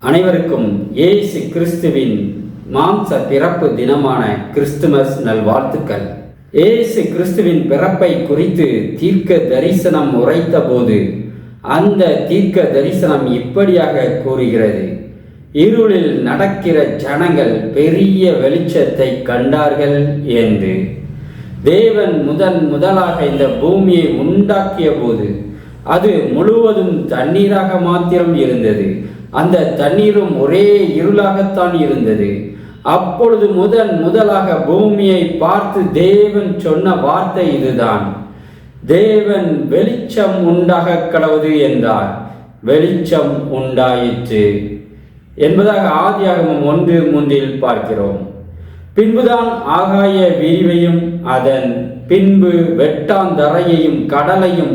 அனைவருக்கும் இயேசு கிறிஸ்துவின் மாம்ச பிறப்பு தினமான கிறிஸ்துமஸ் நல்வாழ்த்துக்கள். இயேசு கிறிஸ்துவின் பிறப்பை குறித்து தீர்க்க தரிசனம் உரைத்த போது அந்த தீர்க்க தரிசனம் இப்படியாக கூறுகிறது: இருளில் நடக்கிற ஜனங்கள் பெரிய வெளிச்சத்தை கண்டார்கள் என்று. தேவன் முதலாக இந்த பூமியை உண்டாக்கிய போது அது முழுவதும் தண்ணீராக மாத்திரம் இருந்தது. அந்த தண்ணீரும் ஒரே இருளாகத்தான் இருந்தது. அப்பொழுது முதலாக பூமியை பார்த்து தேவன் சொன்ன வார்த்தை இதுதான்: தேவன் வெளிச்சம் உண்டாக கடவுது என்றார். வெளிச்சம் உண்டாயிற்று என்பதாக ஆதியாகமம் 1:3 பார்க்கிறோம். பின்புதான் ஆகாய விரிவையும் அதன் பின்பு வெட்டாந்தரையையும் கடலையும்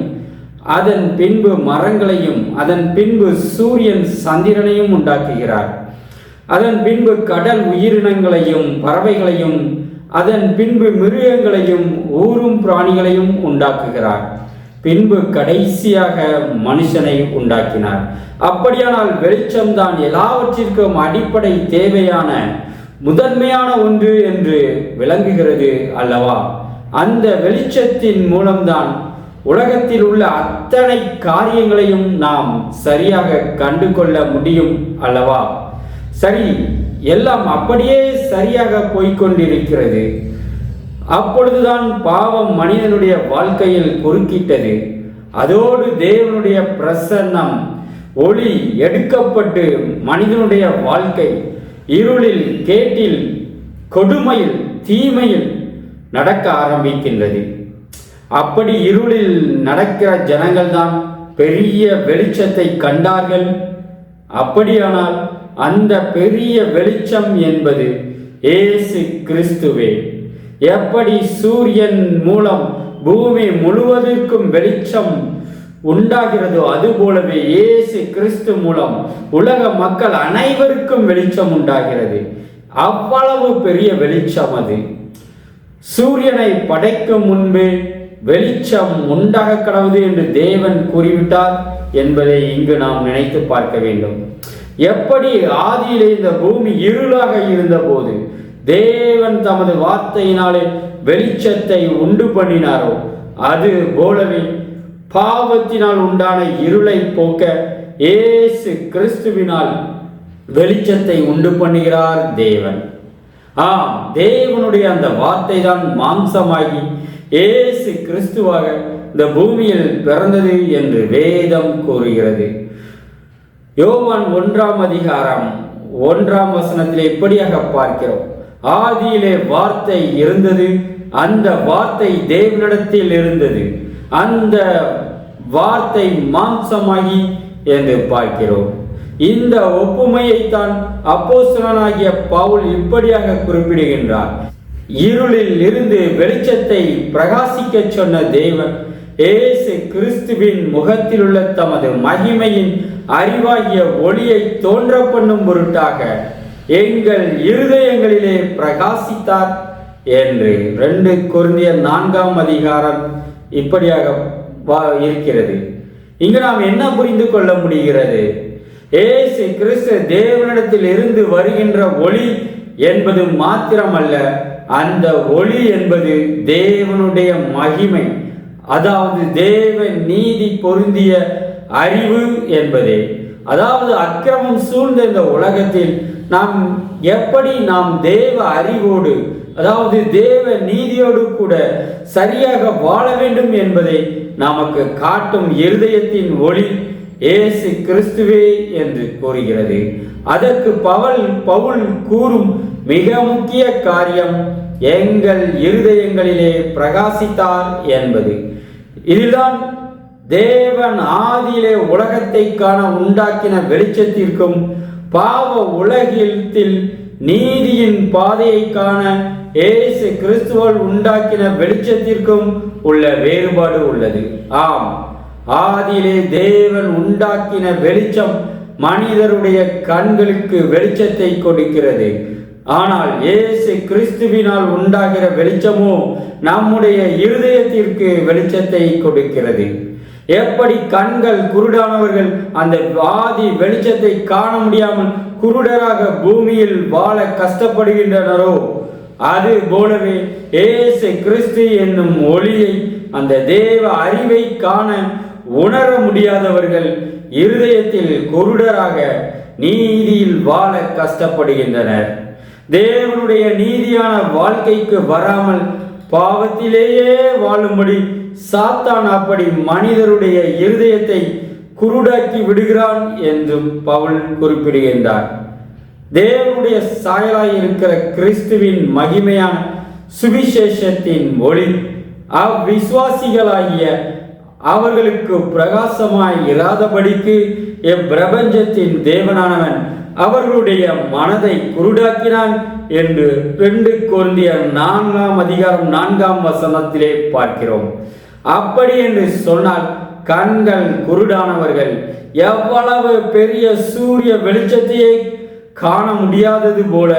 அதன் பின்பு மரங்களையும் அதன் பின்பு சூரியன் சந்திரனையும் உண்டாக்குகிறார். அதன் பின்பு கடல் உயிரினங்களையும் பறவைகளையும் அதன் பின்பு மிருகங்களையும் ஊரும் பிராணிகளையும் உண்டாக்குகிறார். பின்பு கடைசியாக மனுஷனை உண்டாக்கினார். அப்படியானால் வெளிச்சம்தான் எல்லாவற்றிற்கும் அடிப்படை தேவையான முதன்மையான ஒன்று என்று விளங்குகிறது அல்லவா? அந்த வெளிச்சத்தின் மூலம்தான் உலகத்தில் உள்ள அத்தனை காரியங்களையும் நாம் சரியாக கண்டு கொள்ள முடியும் அல்லவா? சரி, எல்லாம் அப்படியே சரியாக போய்கொண்டிருக்கிறது. அப்பொழுதுதான் பாவம் மனிதனுடைய வாழ்க்கையில் குறுக்கிட்டது. அதோடு தேவனுடைய பிரசன்னம் ஒளி எடுக்கப்பட்டு மனிதனுடைய வாழ்க்கை இருளில், கேட்டில், கொடுமையில், தீமையில் நடக்க ஆரம்பிக்கின்றது. அப்படி இருளில் நடக்கிற ஜனங்கள் தான் பெரிய வெளிச்சத்தை கண்டார்கள். அப்படியானால் அந்த பெரிய வெளிச்சம் என்பது இயேசு கிறிஸ்துவே. எப்படி சூரியன் மூலம் பூமி முழுவதற்கும் வெளிச்சம் உண்டாகிறதோ அதுபோலவே இயேசு கிறிஸ்து மூலம் உலக மக்கள் அனைவருக்கும் வெளிச்சம் உண்டாகிறது. அவ்வளவு பெரிய வெளிச்சம் அது. சூரியனை படைக்கும் முன்பே வெளிச்சம் உண்டாக கடவுது என்று தேவன் கூறிவிட்டார் என்பதை இங்கு நாம் நினைத்து பார்க்க வேண்டும். எப்படி ஆதியிலே இந்த பூமி இருளாக இருந்த போது தேவன் தமது வார்த்தையினாலே வெளிச்சத்தை உண்டு பண்ணினாரோ அது போலவே பாவத்தினால் உண்டான இருளை போக்க இயேசு கிறிஸ்துவினால் வெளிச்சத்தை உண்டு பண்ணுகிறார் தேவன். தேவனுடைய அந்த வார்த்தை தான் மாம்சமாகி இயேசு கிறிஸ்துவாக இந்த பூமியில் பிறந்தது என்று வேதம் கூறுகிறது. யோவான் 1:1 இப்படியாக பார்க்கிறோம்: ஆதியிலே வார்த்தை இருந்தது, அந்த வார்த்தை தேவனிடத்தில் இருந்தது, அந்த வார்த்தை மாம்சமாகி என்று பார்க்கிறோம். இந்த ஒப்புமையைத்தான் அப்போஸ்தலனாகிய பவுல் இப்படியாக குறிப்பிடுகின்றார்: இருளில் இருந்து வெளிச்சத்தை பிரகாசிக்க சொன்ன தேவன் இயேசு கிறிஸ்துவின் முகத்தில் உள்ள தமது மகிமையின் அறிவாகிய ஒளியை தோன்ற பண்ணும் பொருட்டாக எங்கள் இருதயங்களிலே பிரகாசித்தார் என்று 2 கொரிந்தியர் 4 இப்படியாக இருக்கிறது. இங்கு நாம் என்ன புரிந்து கொள்ள முடிகிறது? இயேசு கிறிஸ்து தேவனிடத்தில் இருந்து வருகின்ற ஒளி என்பது மாத்திரமல்ல, அந்த ஒளி என்பது தேவனுடைய மகிமை, அதாவது தேவ நீதி பொருந்திய அறிவு என்பதே. அதாவது அக்கிரமம் சூழ்ந்த இந்த உலகத்தில் நாம் எப்படி தேவ அறிவோடு, அதாவது தேவ நீதியோடு கூட சரியாக வாழ வேண்டும் என்பதை நமக்கு காட்டும் இருதயத்தின் ஒளி இயேசு கிறிஸ்துவே என்று கூறுகிறது. அதற்கு பவுல் கூறும் மிக முக்கிய காரியம் எங்கள் இருதயங்களிலே பிரகாசித்தார் என்பது. இதில்தான் தேவன் ஆதியிலே உலகத்தை காண உண்டாக்கின வெளிச்சத்திற்கும் பாவ உலகத்தில் நீதியின் பாதையை காண இயேசு கிறிஸ்துவால் உண்டாக்கின வெளிச்சத்திற்கும் உள்ள வேறுபாடு உள்ளது. ஆதியிலே தேவன் உண்டாக்கின வெளிச்சம் மனிதருடைய கண்களுக்கு வெளிச்சத்தை கொடுக்கிறது. ஆனால் இயேசு கிறிஸ்துவினால் உண்டாகிற வெளிச்சமோ நம்முடைய இருதயத்திற்கு வெளிச்சத்தை கொடுக்கிறது. எப்படி கண்கள் குருடானவர்கள் அந்த ஆதி வெளிச்சத்தை காண முடியாமல் குருடராக பூமியில் வாழ கஷ்டப்படுகின்றனரோ, அது போலவே இயேசு கிறிஸ்து என்னும் ஒளியை, அந்த தேவ அறிவை காண உணர முடியாதவர்கள் இருதயத்தில் குருடராக நீதியில் வாழ கஷ்டப்படுகின்றனர். தேவனுடைய நீதியான வாழ்க்கைக்கு வராமல் பாவத்திலேயே வாழும்படி சாத்தான் அப்படி மனிதருடைய இருதயத்தை குருடாக்கி விடுகிறான் என்றும் பவுல் குறிப்பிடுகின்றார். தேவனுடைய சாயலாய் இருக்கிற கிறிஸ்துவின் மகிமையான சுவிசேஷத்தின் ஒளி அவ்விசுவாசிகளாகிய அவர்களுக்கு பிரகாசமாய் இராதபடிக்கு இப்பிரபஞ்சத்தின் தேவனானவன் அவர்களுடைய மனதை குருடாக்கினான் என்று 2 கொரிந்தியர் 4:4 பார்க்கிறோம். அப்படி என்று சொன்னால் கண்கள் குருடானவர்கள் எவ்வளவு பெரிய சூரிய வெளிச்சத்தையே காண முடியாதது போல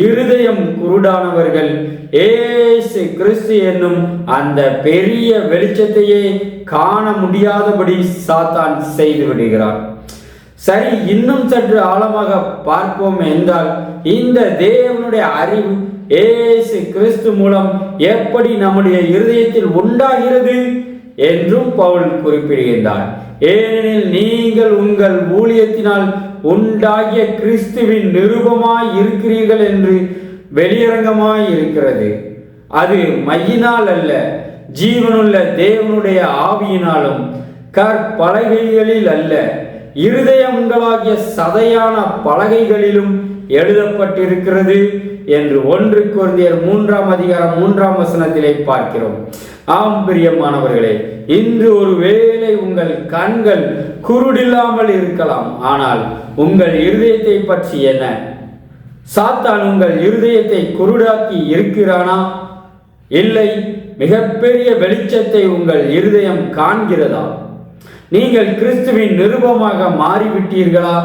இருதயம் குருடானவர்கள் இயேசு கிறிஸ்து என்னும் அந்த பெரிய வெளிச்சத்தையே காண முடியாதபடி சாத்தான் செய்து விடுகிறான். சரி, இன்னும் சற்று ஆழமாக பார்ப்போம் என்றால், இந்த தேவனுடைய அறிவு இயேசு கிறிஸ்து மூலம் எப்படி நம்முடைய இருதயத்தில் உண்டாகிறது என்றும் பவுல் குறிப்பிடுகின்றார். ஏனெனில் நீங்கள் உங்கள் ஊழியத்தினால் உண்டாகிய கிறிஸ்துவின் நிருபமாய் இருக்கிறீர்கள் என்று வெளியரங்கமாய் இருக்கிறது. அது மையினால் அல்ல, ஜீவனுள்ள தேவனுடைய ஆவியினாலும் கற்பலகைகளில் அல்ல, இருதயங்களாகிய சதையான பலகைகளிலும் எழுதப்பட்டிருக்கிறது என்று 1 கொரிந்தியர் 3:3 பார்க்கிறோம். ஆம் பிரியமானவர்களே, இன்று ஒருவேளை உங்கள் கண்கள் குருடில்லாமல் இருக்கலாம். ஆனால் உங்கள் இருதயத்தை பற்றி என்ன? சாத்தான் உங்கள் இருதயத்தை குருடாக்கி இருக்கிறானா? இல்லை, மிகப்பெரிய வெளிச்சத்தை உங்கள் இருதயம் காண்கிறதா? நீங்கள் கிறிஸ்துவின் நிருபமாக மாறிவிட்டீர்களா?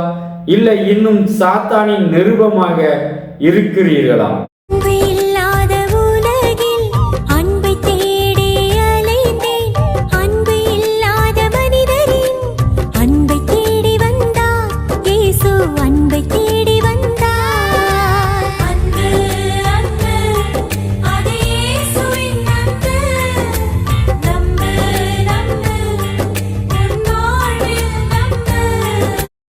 இல்லை இன்னும் சாத்தானின் நிருபமாக இருக்கிறீர்களா?